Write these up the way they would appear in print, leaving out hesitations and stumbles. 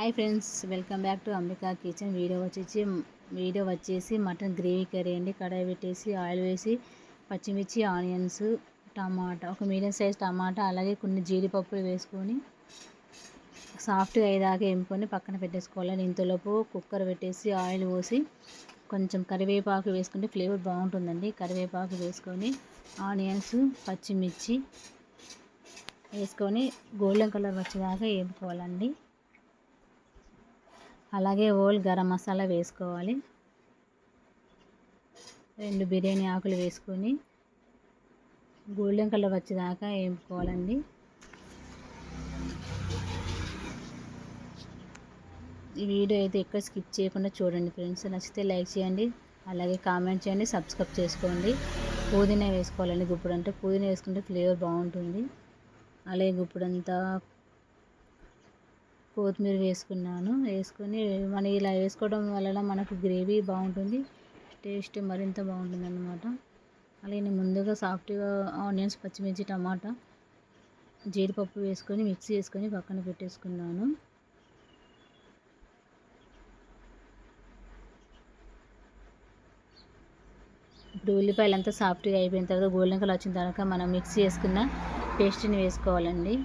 Hi friends, welcome back to Ambika kitchen. Video వచ్చేసి mutton gravy curry అండి. కడాయి పెట్టేసి oil వేసి పచ్చిమిర్చి, ఆనియన్స్, టమాటా, ఒక మీడియం సైజ్ టమాటా, అలాగే కొన్ని జీడిపప్పులు వేసుకొని సాఫ్ట్గా అయ్యేదాకా వేపుకొని పక్కన పెట్టేసుకోవాలి. ఇంతలోపు కుక్కర్ పెట్టేసి ఆయిల్ పోసి కొంచెం కరివేపాకు వేసుకుంటే ఫ్లేవర్ బాగుంటుందండి. కరివేపాకు వేసుకొని ఆనియన్స్, పచ్చిమిర్చి వేసుకొని గోల్డెన్ కలర్ వచ్చేదాకా వేపుకోవాలండి. అలాగే హోల్ గరం మసాలా వేసుకోవాలి. 2 బిర్యానీ ఆకులు వేసుకొని గోల్డెన్ కలర్ వచ్చేదాకా వేపుకోవాలండి. ఈ వీడియో అయితే ఎక్కడ స్కిప్ చేయకుండా చూడండి ఫ్రెండ్స్. నచ్చితే లైక్ చేయండి, అలాగే కామెంట్ చేయండి, సబ్స్క్రైబ్ చేసుకోండి. పుదీనా వేసుకోవాలండి. గుప్పుడంతా పుదీనా వేసుకుంటే ఫ్లేవర్ బాగుంటుంది. అలాగే గుప్పుడంతా కొత్తిమీర వేసుకొని మనం ఇలా వేసుకోవడం వలన మనకు గ్రేవీ బాగుంటుంది, టేస్ట్ మరింత బాగుంటుంది అన్నమాట. అలాగే నేను ముందుగా సాఫ్ట్గా ఆనియన్స్, పచ్చిమిర్చి, టమాటా, జీడిపప్పు వేసుకొని మిక్సీ వేసుకొని పక్కన పెట్టేసుకున్నాను. ఇప్పుడు ఉల్లిపాయలు అంతా సాఫ్ట్గా అయిపోయిన తర్వాత గోల్డెన్ కలర్ వచ్చిన తర్వాత మనం మిక్సీ వేసుకున్న పేస్ట్ని వేసుకోవాలండి.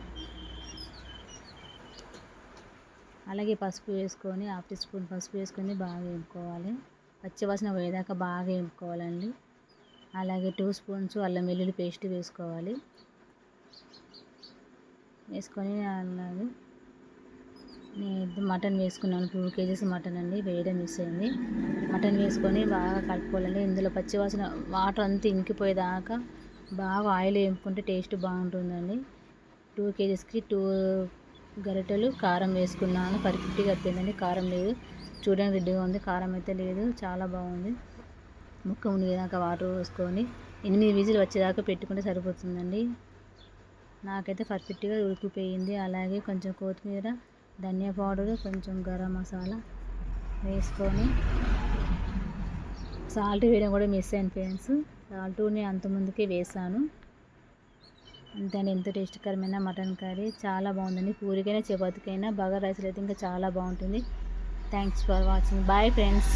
అలాగే పసుపు వేసుకొని 1/2 టీ స్పూన్ పసుపు వేసుకొని బాగా వేపుకోవాలి. పచ్చివాసన పోయేదాకా బాగా వేపుకోవాలండి. అలాగే 2 స్పూన్స్ అల్లం వెల్లుల్లి పేస్ట్ వేసుకోవాలి. వేసుకొని అలాగే నేను మటన్ వేసుకున్నాను. 2 kgs మటన్ అండి, వేయడం మిస్ అయింది. మటన్ వేసుకొని బాగా కలుపుకోవాలండి. ఇందులో పచ్చివాసన వాటర్ అంతా ఇంకిపోయేదాకా బాగా ఆయిల్ వేపుకుంటే టేస్ట్ బాగుంటుందండి. 2 kgsకి 2 గరిటెలు కారం వేసుకున్నాను. పర్ఫెక్ట్గా అయిపోయిందండి. కారం లేదు, చూడడానికి రెడ్డిగా ఉంది, కారం అయితే లేదు. చాలా బాగుంది. ముక్క మునిగేదాకా వాటర్ పోసుకొని 8 విజిల్ వచ్చేదాకా పెట్టుకుంటే సరిపోతుందండి. నాకైతే పర్ఫెక్ట్గా ఉడికిపోయింది. అలాగే కొంచెం కొత్తిమీర, ధనియా పౌడరు, కొంచెం గరం మసాలా వేసుకొని సాల్ట్ వేయడం కూడా మిస్ అయింది ఫ్రెండ్స్. సాల్ట్ని అంత ముందుకే వేసాను. అంతే అండి. ఎంత టేస్టీకరమైన మటన్ కర్రీ చాలా బాగుందండి. పూరికైనా, చపాతీకైనా, బగారా రైస్లో అయితే ఇంకా చాలా బాగుంటుంది. Thanks for watching. Bye friends.